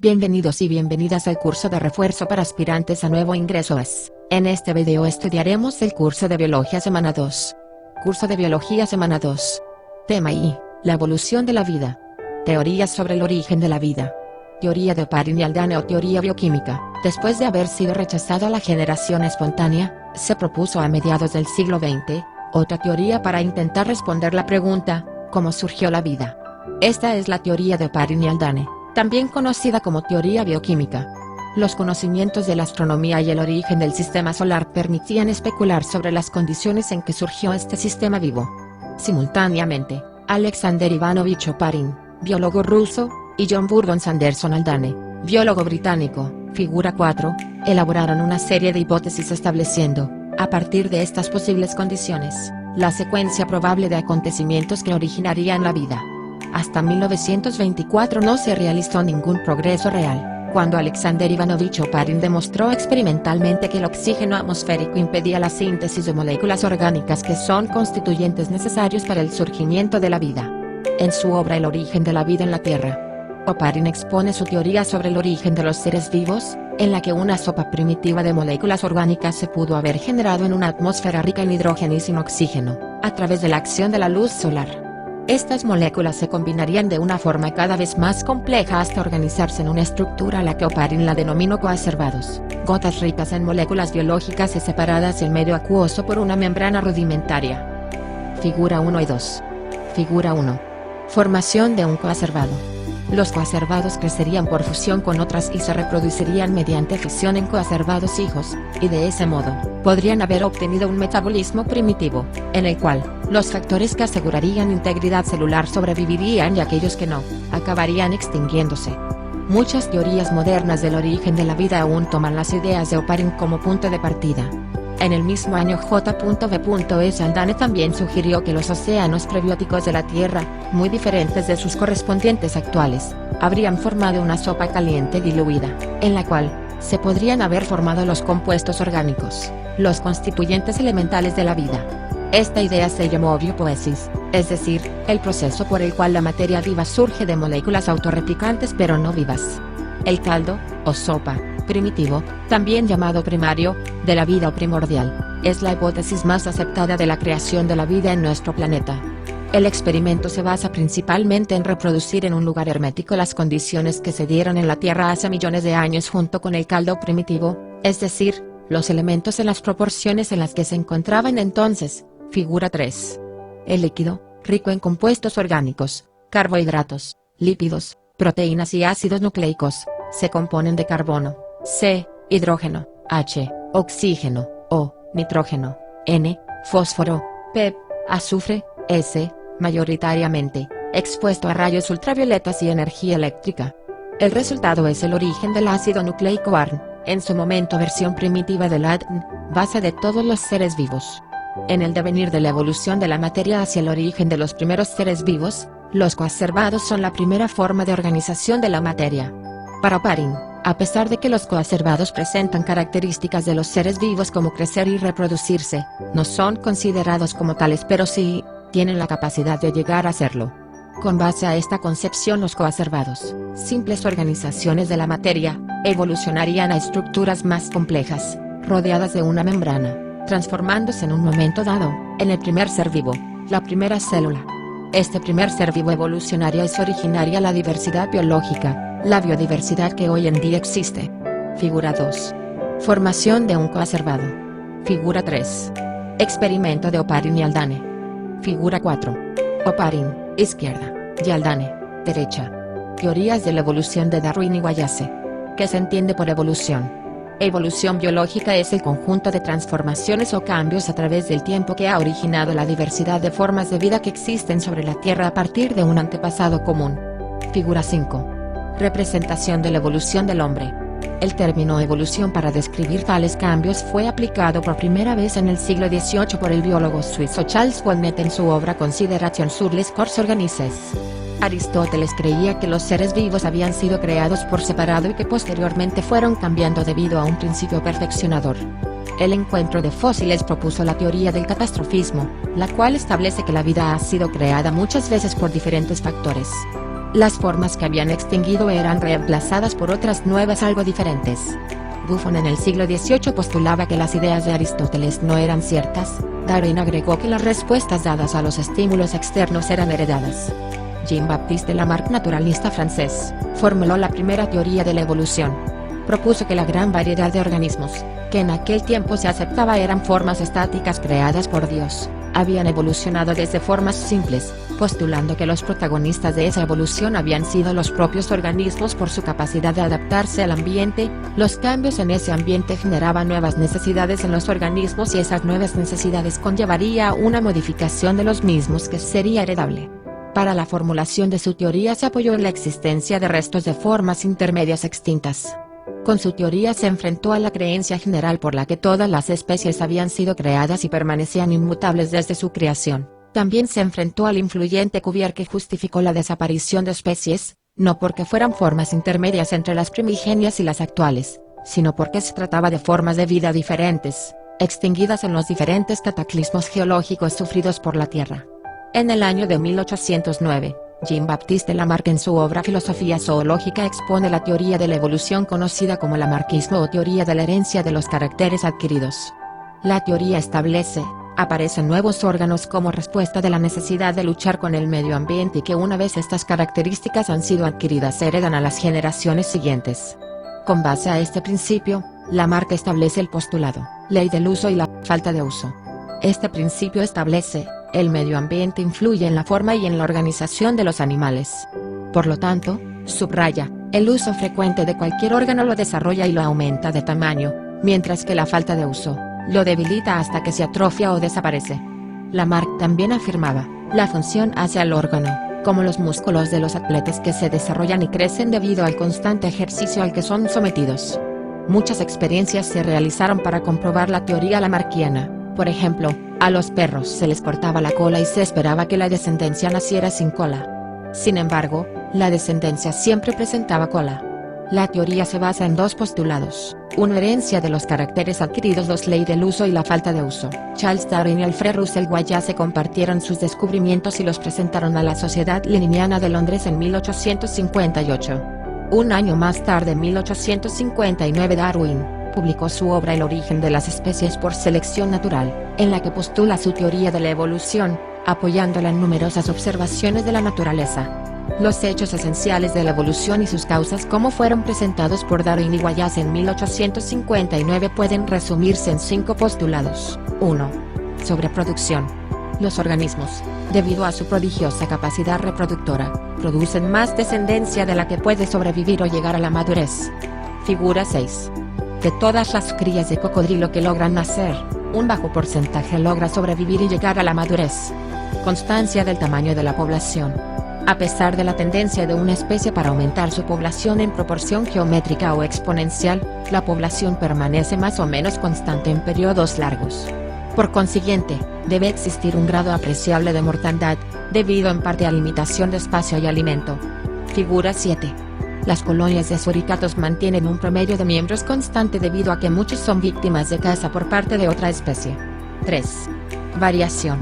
Bienvenidos y bienvenidas al curso de refuerzo para aspirantes a nuevo ingreso AS. En este video estudiaremos el curso de Biología semana 2. Curso de Biología semana 2. Tema I. La evolución de la vida. Teorías sobre el origen de la vida. Teoría de Oparin y Haldane o teoría bioquímica. Después de haber sido rechazada la generación espontánea, se propuso a mediados del siglo XX, otra teoría para intentar responder la pregunta, ¿cómo surgió la vida? Esta es la teoría de Oparin y Haldane, también conocida como teoría bioquímica. Los conocimientos de la astronomía y el origen del sistema solar permitían especular sobre las condiciones en que surgió este sistema vivo. Simultáneamente, Alexander Ivanovich Oparin, biólogo ruso, y John Burdon Sanderson Haldane, biólogo británico, figura 4, elaboraron una serie de hipótesis estableciendo, a partir de estas posibles condiciones, la secuencia probable de acontecimientos que originarían la vida. Hasta 1924 no se realizó ningún progreso real, cuando Alexander Ivanovich Oparin demostró experimentalmente que el oxígeno atmosférico impedía la síntesis de moléculas orgánicas que son constituyentes necesarios para el surgimiento de la vida. En su obra El origen de la vida en la Tierra, Oparin expone su teoría sobre el origen de los seres vivos, en la que una sopa primitiva de moléculas orgánicas se pudo haber generado en una atmósfera rica en hidrógeno y sin oxígeno, a través de la acción de la luz solar. Estas moléculas se combinarían de una forma cada vez más compleja hasta organizarse en una estructura a la que Oparin la denominó coacervados, gotas ricas en moléculas biológicas y separadas del medio acuoso por una membrana rudimentaria. Figura 1 y 2. Figura 1. Formación de un coacervado. Los coacervados crecerían por fusión con otras y se reproducirían mediante fisión en coacervados hijos, y de ese modo, podrían haber obtenido un metabolismo primitivo, en el cual, los factores que asegurarían integridad celular sobrevivirían y aquellos que no, acabarían extinguiéndose. Muchas teorías modernas del origen de la vida aún toman las ideas de Oparin como punto de partida. En el mismo año J.V.S. Haldane también sugirió que los océanos prebióticos de la Tierra, muy diferentes de sus correspondientes actuales, habrían formado una sopa caliente diluida, en la cual, se podrían haber formado los compuestos orgánicos, los constituyentes elementales de la vida. Esta idea se llamó biopoiesis, es decir, el proceso por el cual la materia viva surge de moléculas autorreplicantes pero no vivas. El caldo, o sopa, primitivo, también llamado primario, de la vida o primordial, es la hipótesis más aceptada de la creación de la vida en nuestro planeta. El experimento se basa principalmente en reproducir en un lugar hermético las condiciones que se dieron en la Tierra hace millones de años junto con el caldo primitivo, es decir, los elementos en las proporciones en las que se encontraban entonces. Figura 3. El líquido, rico en compuestos orgánicos, carbohidratos, lípidos, proteínas y ácidos nucleicos, se componen de carbono, C, hidrógeno, H, oxígeno, O, nitrógeno, N, fósforo, P, azufre, S, mayoritariamente, expuesto a rayos ultravioletas y energía eléctrica. El resultado es el origen del ácido nucleico ARN, en su momento versión primitiva del ADN, base de todos los seres vivos. En el devenir de la evolución de la materia hacia el origen de los primeros seres vivos, los coacervados son la primera forma de organización de la materia. Para Oparin, a pesar de que los coacervados presentan características de los seres vivos como crecer y reproducirse, no son considerados como tales pero sí, tienen la capacidad de llegar a serlo. Con base a esta concepción los coacervados, simples organizaciones de la materia, evolucionarían a estructuras más complejas, rodeadas de una membrana, transformándose en un momento dado, en el primer ser vivo, la primera célula. Este primer ser vivo evolucionaria es originaria la diversidad biológica, la biodiversidad que hoy en día existe. Figura 2. Formación de un coacervado. Figura 3. Experimento de Oparin y Haldane. Figura 4. Oparin, izquierda, y Haldane, derecha. Teorías de la evolución de Darwin y Wallace. ¿Qué se entiende por evolución? Evolución biológica es el conjunto de transformaciones o cambios a través del tiempo que ha originado la diversidad de formas de vida que existen sobre la Tierra a partir de un antepasado común. Figura 5. Representación de la evolución del hombre. El término evolución para describir tales cambios fue aplicado por primera vez en el siglo XVIII por el biólogo suizo Charles Bonnet en su obra Considérations sur les corps organisés. Aristóteles creía que los seres vivos habían sido creados por separado y que posteriormente fueron cambiando debido a un principio perfeccionador. El encuentro de fósiles propuso la teoría del catastrofismo, la cual establece que la vida ha sido creada muchas veces por diferentes factores. Las formas que habían extinguido eran reemplazadas por otras nuevas algo diferentes. Buffon en el siglo XVIII postulaba que las ideas de Aristóteles no eran ciertas. Darwin agregó que las respuestas dadas a los estímulos externos eran heredadas. Jean-Baptiste Lamarck, naturalista francés, formuló la primera teoría de la evolución. Propuso que la gran variedad de organismos, que en aquel tiempo se aceptaba eran formas estáticas creadas por Dios, habían evolucionado desde formas simples, postulando que los protagonistas de esa evolución habían sido los propios organismos por su capacidad de adaptarse al ambiente. Los cambios en ese ambiente generaban nuevas necesidades en los organismos y esas nuevas necesidades conllevaría a una modificación de los mismos que sería heredable. Para la formulación de su teoría se apoyó en la existencia de restos de formas intermedias extintas. Con su teoría se enfrentó a la creencia general por la que todas las especies habían sido creadas y permanecían inmutables desde su creación. También se enfrentó al influyente Cuvier, que justificó la desaparición de especies, no porque fueran formas intermedias entre las primigenias y las actuales, sino porque se trataba de formas de vida diferentes, extinguidas en los diferentes cataclismos geológicos sufridos por la Tierra. En el año de 1809, Jean-Baptiste Lamarck en su obra Filosofía zoológica expone la teoría de la evolución conocida como lamarquismo o teoría de la herencia de los caracteres adquiridos. La teoría establece, aparecen nuevos órganos como respuesta de la necesidad de luchar con el medio ambiente y que una vez estas características han sido adquiridas se heredan a las generaciones siguientes. Con base a este principio, Lamarck establece el postulado, ley del uso y la falta de uso. Este principio establece, el medio ambiente influye en la forma y en la organización de los animales. Por lo tanto, subraya, el uso frecuente de cualquier órgano lo desarrolla y lo aumenta de tamaño, mientras que la falta de uso, lo debilita hasta que se atrofia o desaparece. Lamarck también afirmaba, la función hace al órgano, como los músculos de los atletas que se desarrollan y crecen debido al constante ejercicio al que son sometidos. Muchas experiencias se realizaron para comprobar la teoría lamarquiana. Por ejemplo, a los perros se les cortaba la cola y se esperaba que la descendencia naciera sin cola. Sin embargo, la descendencia siempre presentaba cola. La teoría se basa en dos postulados: 1. Herencia de los caracteres adquiridos. 2. Ley del uso y la falta de uso. Charles Darwin y Alfred Russel Wallace compartieron sus descubrimientos y los presentaron a la Sociedad Linneana de Londres en 1858. Un año más tarde, en 1859, Darwin publicó su obra El origen de las especies por selección natural, en la que postula su teoría de la evolución, apoyándola en numerosas observaciones de la naturaleza. Los hechos esenciales de la evolución y sus causas como fueron presentados por Darwin y Wallace en 1859 pueden resumirse en 5 postulados. 1. Sobreproducción. Los organismos, debido a su prodigiosa capacidad reproductora, producen más descendencia de la que puede sobrevivir o llegar a la madurez. Figura 6. De todas las crías de cocodrilo que logran nacer, un bajo porcentaje logra sobrevivir y llegar a la madurez. Constancia del tamaño de la población. A pesar de la tendencia de una especie para aumentar su población en proporción geométrica o exponencial, la población permanece más o menos constante en periodos largos. Por consiguiente, debe existir un grado apreciable de mortandad, debido en parte a limitación de espacio y alimento. Figura 7. Las colonias de suricatos mantienen un promedio de miembros constante debido a que muchos son víctimas de caza por parte de otra especie. 3. Variación.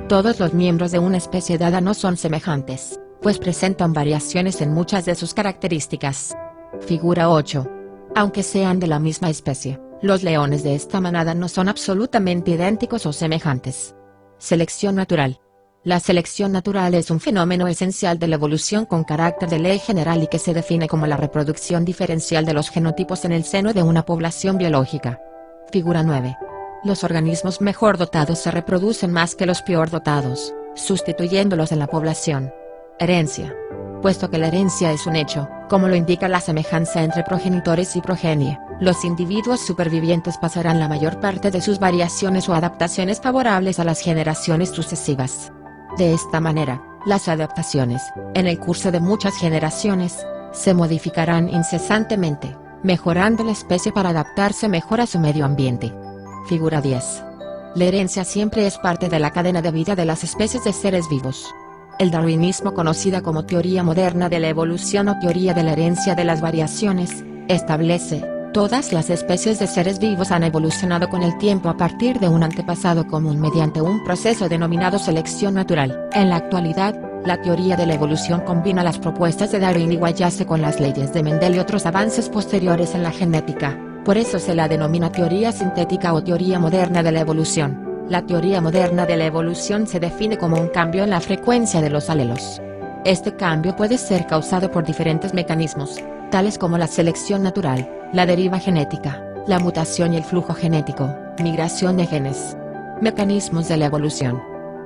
Todos los miembros de una especie dada no son semejantes, pues presentan variaciones en muchas de sus características. Figura 8. Aunque sean de la misma especie, los leones de esta manada no son absolutamente idénticos o semejantes. Selección natural. La selección natural es un fenómeno esencial de la evolución con carácter de ley general y que se define como la reproducción diferencial de los genotipos en el seno de una población biológica. Figura 9. Los organismos mejor dotados se reproducen más que los peor dotados, sustituyéndolos en la población. Herencia. Puesto que la herencia es un hecho, como lo indica la semejanza entre progenitores y progenie, los individuos supervivientes pasarán la mayor parte de sus variaciones o adaptaciones favorables a las generaciones sucesivas. De esta manera, las adaptaciones, en el curso de muchas generaciones, se modificarán incesantemente, mejorando la especie para adaptarse mejor a su medio ambiente. Figura 10. La herencia siempre es parte de la cadena de vida de las especies de seres vivos. El darwinismo, conocida como teoría moderna de la evolución o teoría de la herencia de las variaciones, establece: todas las especies de seres vivos han evolucionado con el tiempo a partir de un antepasado común mediante un proceso denominado selección natural. En la actualidad, La teoría de la evolución combina las propuestas de Darwin y Wallace con las leyes de Mendel y otros avances posteriores en la genética, por eso se la denomina teoría sintética o teoría moderna de la evolución. La teoría moderna de la evolución se define como un cambio en la frecuencia de los alelos. Este cambio puede ser causado por diferentes mecanismos, tales como la selección natural, la deriva genética, la mutación y el flujo genético, migración de genes. Mecanismos de la evolución.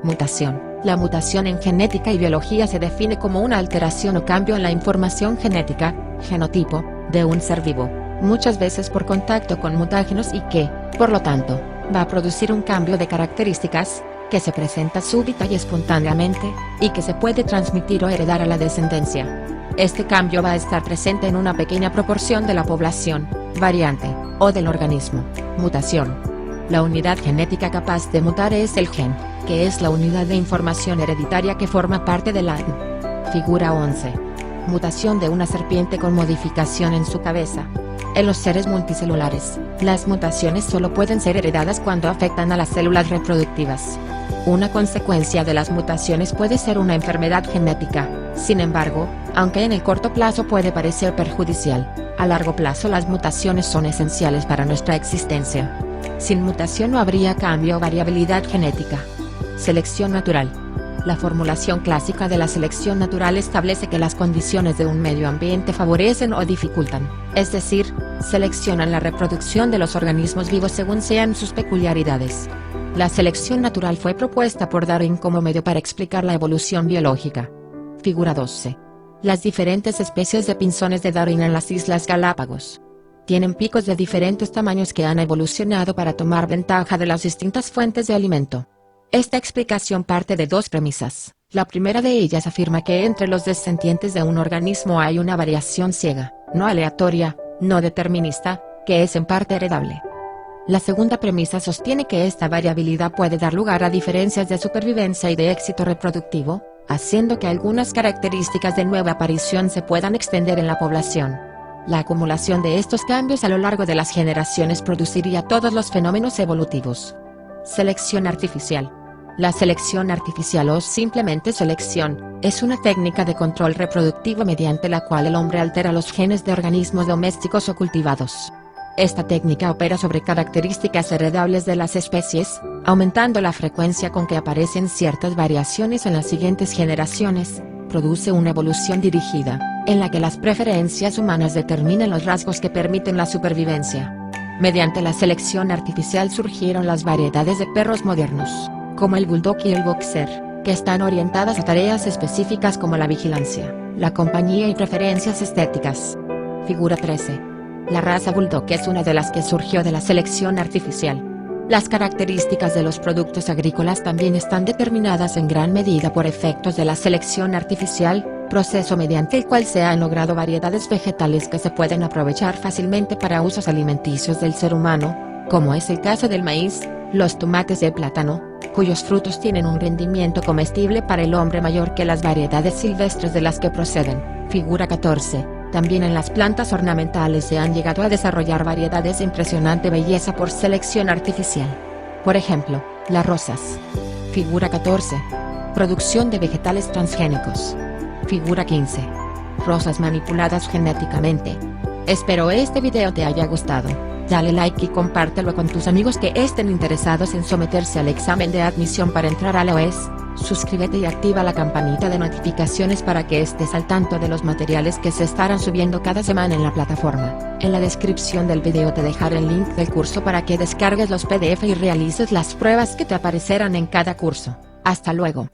Mutación. La mutación en genética y biología se define como una alteración o cambio en la información genética, genotipo, de un ser vivo, muchas veces por contacto con mutágenos y que, por lo tanto, va a producir un cambio de características, que se presenta súbita y espontáneamente, y que se puede transmitir o heredar a la descendencia. Este cambio va a estar presente en una pequeña proporción de la población, variante, o del organismo. Mutación. La unidad genética capaz de mutar es el gen, que es la unidad de información hereditaria que forma parte del ADN. Figura 11. Mutación de una serpiente con modificación en su cabeza. En los seres multicelulares, las mutaciones solo pueden ser heredadas cuando afectan a las células reproductivas. Una consecuencia de las mutaciones puede ser una enfermedad genética, sin embargo, aunque en el corto plazo puede parecer perjudicial, a largo plazo las mutaciones son esenciales para nuestra existencia. Sin mutación no habría cambio o variabilidad genética. Selección natural. La formulación clásica de la selección natural establece que las condiciones de un medio ambiente favorecen o dificultan, es decir, seleccionan la reproducción de los organismos vivos según sean sus peculiaridades. La selección natural fue propuesta por Darwin como medio para explicar la evolución biológica. Figura 12. Las diferentes especies de pinzones de Darwin en las Islas Galápagos. Tienen picos de diferentes tamaños que han evolucionado para tomar ventaja de las distintas fuentes de alimento. Esta explicación parte de dos premisas. La primera de ellas afirma que entre los descendientes de un organismo hay una variación ciega, no aleatoria, no determinista, que es en parte heredable. La segunda premisa sostiene que esta variabilidad puede dar lugar a diferencias de supervivencia y de éxito reproductivo, haciendo que algunas características de nueva aparición se puedan extender en la población. La acumulación de estos cambios a lo largo de las generaciones produciría todos los fenómenos evolutivos. Selección artificial. La selección artificial o simplemente selección, es una técnica de control reproductivo mediante la cual el hombre altera los genes de organismos domésticos o cultivados. Esta técnica opera sobre características heredables de las especies, aumentando la frecuencia con que aparecen ciertas variaciones en las siguientes generaciones. Produce una evolución dirigida, en la que las preferencias humanas determinan los rasgos que permiten la supervivencia. Mediante la selección artificial surgieron las variedades de perros modernos, como el bulldog y el boxer, que están orientadas a tareas específicas como la vigilancia, la compañía y preferencias estéticas. Figura 13. La raza bulldog es una de las que surgió de la selección artificial. Las características de los productos agrícolas también están determinadas en gran medida por efectos de la selección artificial, proceso mediante el cual se han logrado variedades vegetales que se pueden aprovechar fácilmente para usos alimenticios del ser humano, como es el caso del maíz, los tomates y el plátano, cuyos frutos tienen un rendimiento comestible para el hombre mayor que las variedades silvestres de las que proceden. Figura 14. También en las plantas ornamentales se han llegado a desarrollar variedades de impresionante belleza por selección artificial. Por ejemplo, las rosas. Figura 14. Producción de vegetales transgénicos. Figura 15. Rosas manipuladas genéticamente. Espero este video te haya gustado. Dale like y compártelo con tus amigos que estén interesados en someterse al examen de admisión para entrar a la UES. Suscríbete y activa la campanita de notificaciones para que estés al tanto de los materiales que se estarán subiendo cada semana en la plataforma. En la descripción del video te dejaré el link del curso para que descargues los PDF y realices las pruebas que te aparecerán en cada curso. Hasta luego.